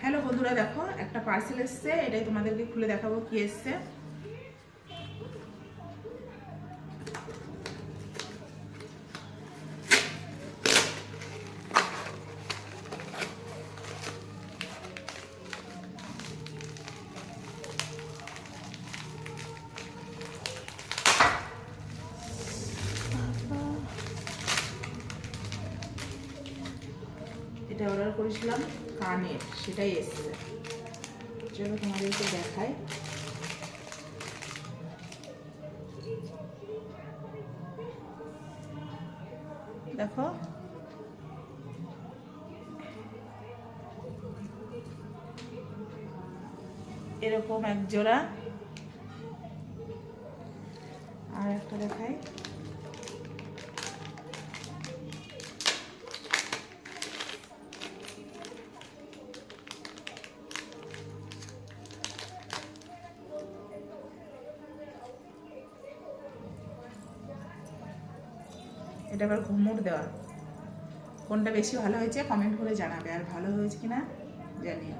Hello বন্ধুরা, দেখো একটা পার্সেল এসছে, এটাই তোমাদেরকে খুলে দেখাবো কি এসছে। এটা অর্ডার করেছিলাম কানের, সেটাই এসছে। চলো তোমাদেরকে দেখাই। দেখো এরকম এক জোড়া, আর একটা দেখাই। এটা আবার ঘুমুর দেওয়া। কোনটা বেশি ভালো হয়েছে কমেন্ট করে জানাবে, আর ভালো হয়েছে কিনা জানিও।